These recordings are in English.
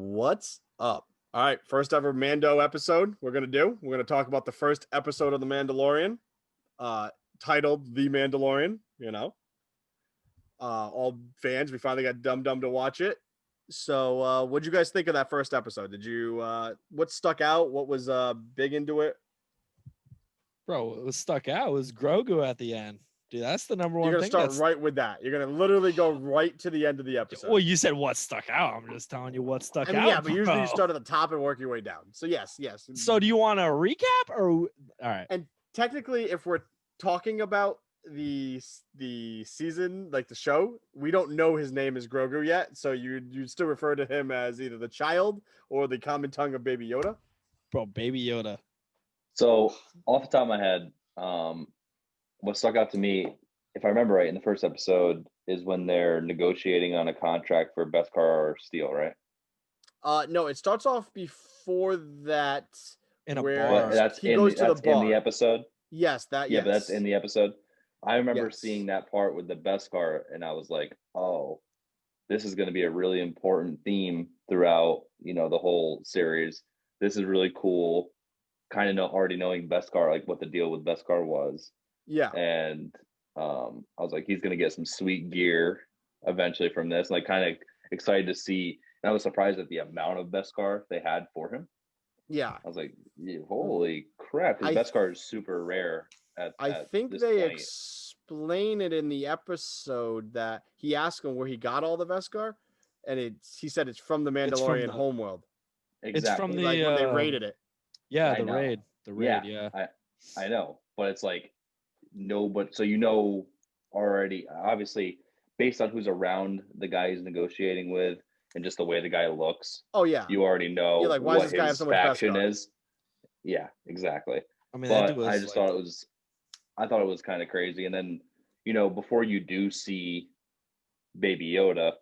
What's up? All right, first ever Mando episode we're going to do. We're going to talk about the first episode of The Mandalorian, uh, titled The Mandalorian, all fans, we finally got dumb to watch it. So, what'd you guys think of that first episode? Did you, what stuck out? What was big into it? Bro, it was stuck out. It was Grogu at the end. Dude, that's the number You're one going to thing start right with that. You're going to literally go right to the end of the episode. Well, you said what stuck out. I'm just telling you what stuck out. Yeah, but usually you start at the top and work your way down. So, yes. So, do you want to recap or all right? And technically, if we're talking about the season, like the show, we don't know his name is Grogu yet, so you'd still refer to him as either the child or the common tongue of Baby Yoda. Bro, Baby Yoda. So off the top of my head, what stuck out to me, if I remember right, in the first episode is when they're negotiating on a contract for Beskar Steel, right? No, it starts off before that. In a where bar. He goes to the bar. In the episode. Yes, that. Yeah, Yes. but that's in the episode. I remember seeing that part with the Beskar, and I was like, "Oh, this is going to be a really important theme throughout, the whole series. This is really cool." Kind of already knowing Beskar, like what the deal with Beskar was. Yeah. And I was like, he's going to get some sweet gear eventually from this. Like, kind of excited to see. And I was surprised at the amount of Beskar they had for him. Yeah. I was like, holy crap. His Beskar is super rare. I think they explain it in the episode that he asked him where he got all the Beskar. And he said it's from the Mandalorian homeworld. Exactly. It's from the, like when they raided it. Yeah, the raid. The raid, yeah. I know. But it's like, no, but so already, obviously, based on who's around the guy he's negotiating with and just the way the guy looks. Oh, yeah. You already know like, why does this guy have so much faction Beskar? is. Yeah, exactly. I mean, but I just thought it was kind of crazy. And then, before you do see Baby Yoda,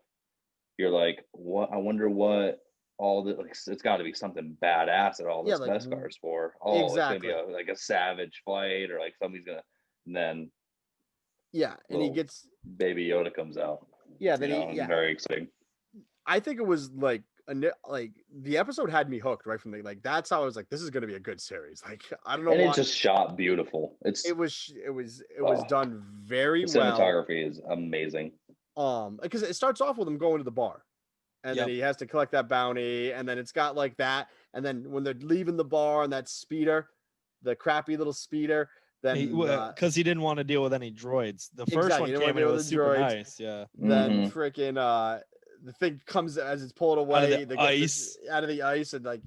you're like, what? I wonder what all the, like, it's got to be something badass that all this Beskar is for. Oh, exactly. It's gonna be a savage fight, or like somebody's gonna, and then and he gets Baby Yoda comes out. Yeah, then very exciting. I think it was like the episode had me hooked right from the that's how I was like, this is gonna be a good series. Like, I don't know. And it's just shot beautiful. It was done very well. Cinematography is amazing. Because it starts off with him going to the bar. And then he has to collect that bounty, and then it's got like that. And then when they're leaving the bar and that speeder, the crappy little speeder, then because he didn't want to deal with any droids. The first one came and it was super droids. Nice, yeah. Then freaking the thing comes as it's pulled away, out of the ice, and like,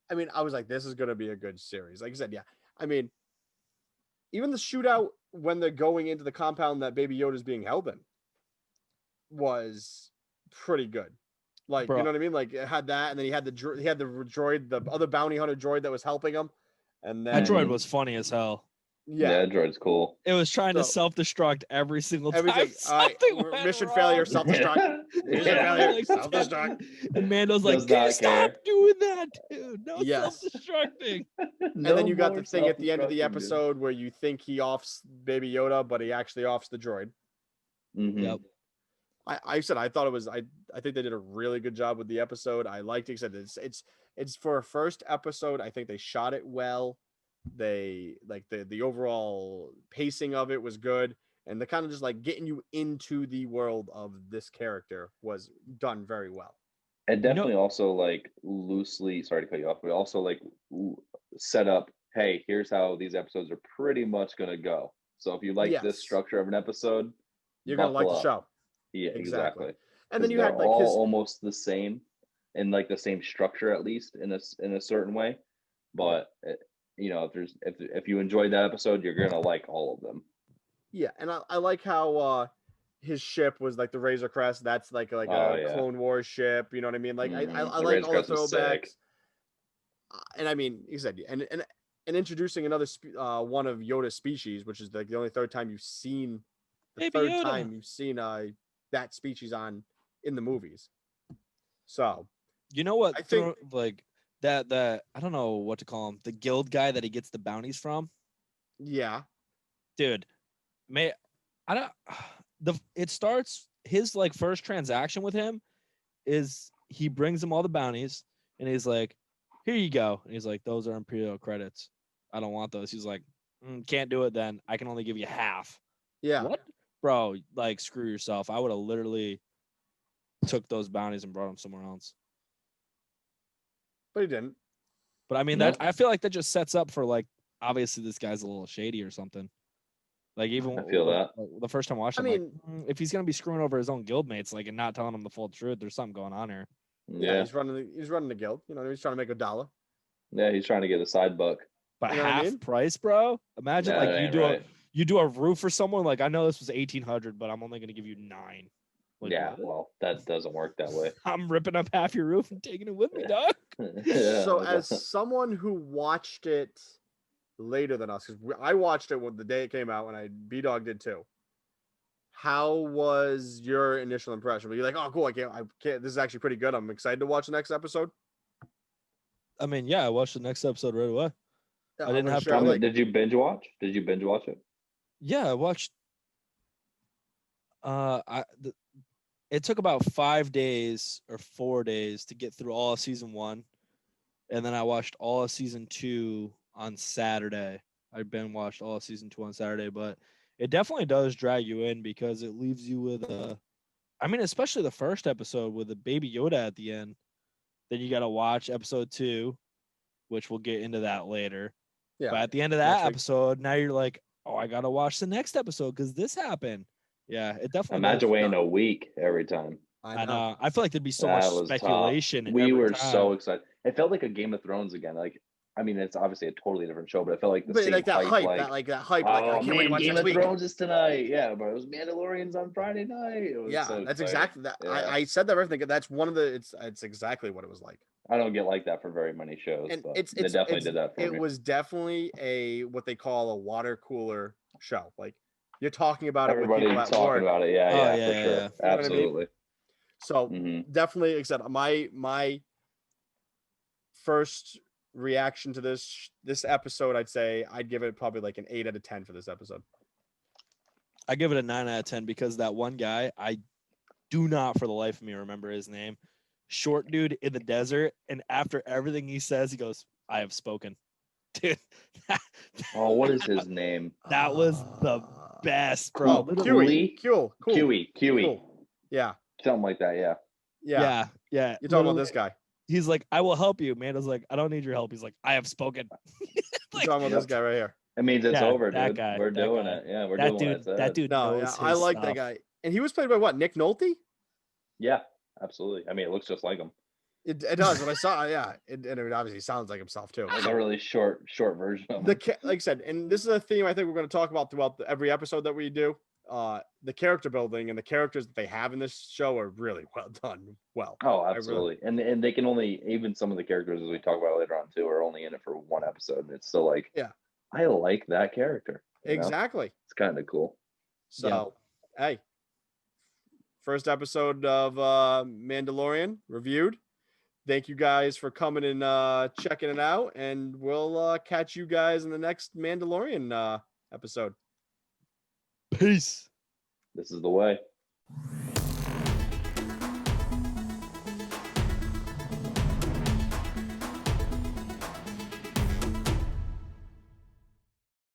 I mean, I was like, this is gonna be a good series. Like I said, yeah. I mean, even the shootout when they're going into the compound that Baby Yoda is being held in was pretty good. Like, you know what I mean? Like, it had that, and then he had the droid, the other bounty hunter droid that was helping him, and then that droid was funny as hell. Yeah, that droid's cool. It was trying to self-destruct every single time. Mission failure, self-destruct. Mission failure, self-destruct. And Mando's like, stop doing that, dude. No self-destructing. And then you got the thing at the end of the episode where you think he offs Baby Yoda, but he actually offs the droid. Mm-hmm. Yep. I thought it was I think they did a really good job with the episode. I liked it. It's for a first episode. I think they shot it well. They like the overall pacing of it was good, and the kind of just like getting you into the world of this character was done very well. And definitely also like loosely, sorry to cut you off, but also like set up, hey, here's how these episodes are pretty much gonna go. So if you like this structure of an episode, you're gonna like the show. Yeah, exactly. And then you had like almost the same, in like the same structure, at least in a certain way. But if you enjoyed that episode, you're gonna like all of them. Yeah, and I like how his ship was like the Razor Crest. That's like a Clone Wars ship. You know what I mean? Like I like all the throwbacks. And I mean, he said, and introducing another one of Yoda's species, which is like the only third time you've seen that species in the movies. So, you know what? I think like that I don't know what to call him. The guild guy that he gets the bounties from. Yeah, dude. It starts his like first transaction with him is he brings him all the bounties, and he's like, "Here you go." And he's like, "Those are Imperial credits. I don't want those." He's like, "Can't do it then. I can only give you half." Yeah. What, bro? Like, screw yourself. I would have literally took those bounties and brought them somewhere else. But he didn't. But I mean, Nope. that I feel like that just sets up for like, obviously this guy's a little shady or something. Like, even I feel that. the first time I watched him, if he's gonna be screwing over his own guildmates, like, and not telling them the full truth, there's something going on here. Yeah, he's running the guild. You know, he's trying to make $1. Yeah, he's trying to get a side buck. But You know what I half mean? price, bro. Imagine Nah, like that you ain't do right. you do a roof for someone. Like, I know this was 1,800, but I'm only gonna give you 9. Like, Yeah, what? well, that doesn't work that way. I'm ripping up half your roof and taking it with me, dog. Yeah, So as someone who watched it later than us, because I watched it when the day it came out, and B-Dog did too. How was your initial impression? Were you like, "Oh, cool! I can't. This is actually pretty good. I'm excited to watch the next episode." I mean, yeah, I watched the next episode right away. Yeah, I didn't have How to many- did you binge watch? Did you binge watch it? Yeah, I watched. It took about 5 days or 4 days to get through all of season 1, and then I watched all of season 2 on Saturday. I watched all of season 2 on Saturday, but it definitely does drag you in because it leaves you with I mean, especially the first episode with the Baby Yoda at the end. Then you got to watch episode 2, which we'll get into that later. Yeah. But at the end of that episode, now you're like, oh, I got to watch the next episode because this happened. Yeah, it definitely Imagine does. waiting a week every time. I know. I feel like there'd be so That much was speculation. tough. We every were time. so excited. It felt like a Game of Thrones again. Like, I mean, it's obviously a totally different show, but it felt like the But same like that hype, Like, that hype. oh Like, I can't wait to man, watch Game next of week. Thrones is tonight. Yeah, bro. It was Mandalorian's on Friday night. It was Yeah, so that's exciting. exactly that. Yeah. I said that everything. That's one of the. It's exactly what it was like. I don't get like that for very many shows, And but it definitely did that for it me. was definitely a what they call a water cooler show. Like, you're talking about Everybody it with people at talking work. about it. Yeah, Oh, yeah, yeah, for yeah, sure. yeah. You know what I mean? Absolutely. So Mhm. definitely, except my first reaction to this episode, I'd say I'd give it probably like an 8 out of 10 for this episode. I give it a 9 out of 10 because that one guy, I do not for the life of me remember his name. Short dude in the desert, and after everything he says, he goes, "I have spoken." Dude, Oh, what is his name? that was the best, bro. Oh, Literally. Cool. Kiwi. Yeah. Something like that, yeah. Yeah. Yeah. You're talking about Literally, this guy. He's like, "I will help you." Mando's like, "I don't need your help." He's like, "I have spoken." You're talking about this guy right here. It means it's Yeah, over, that dude. guy, We're that doing guy. it. Yeah, we're That doing what I dude, said. that dude No, knows I his like stuff. that guy. And he was played by what? Nick Nolte? Yeah, absolutely. I mean, it looks just like him. It does. When I saw it, yeah. And it obviously sounds like himself too. Like a really short version of him. Like I said, and this is a theme I think we're going to talk about throughout every episode that we do. The character building and the characters that they have in this show are really well done. Oh, absolutely. And they can only, even some of the characters as we talk about later on too, are only in it for one episode. And it's still like, yeah, I like that character. Exactly. It's kind of cool. So, hey, first episode of Mandalorian reviewed. Thank you guys for coming and checking it out, and we'll catch you guys in the next Mandalorian episode. Peace. This is the way.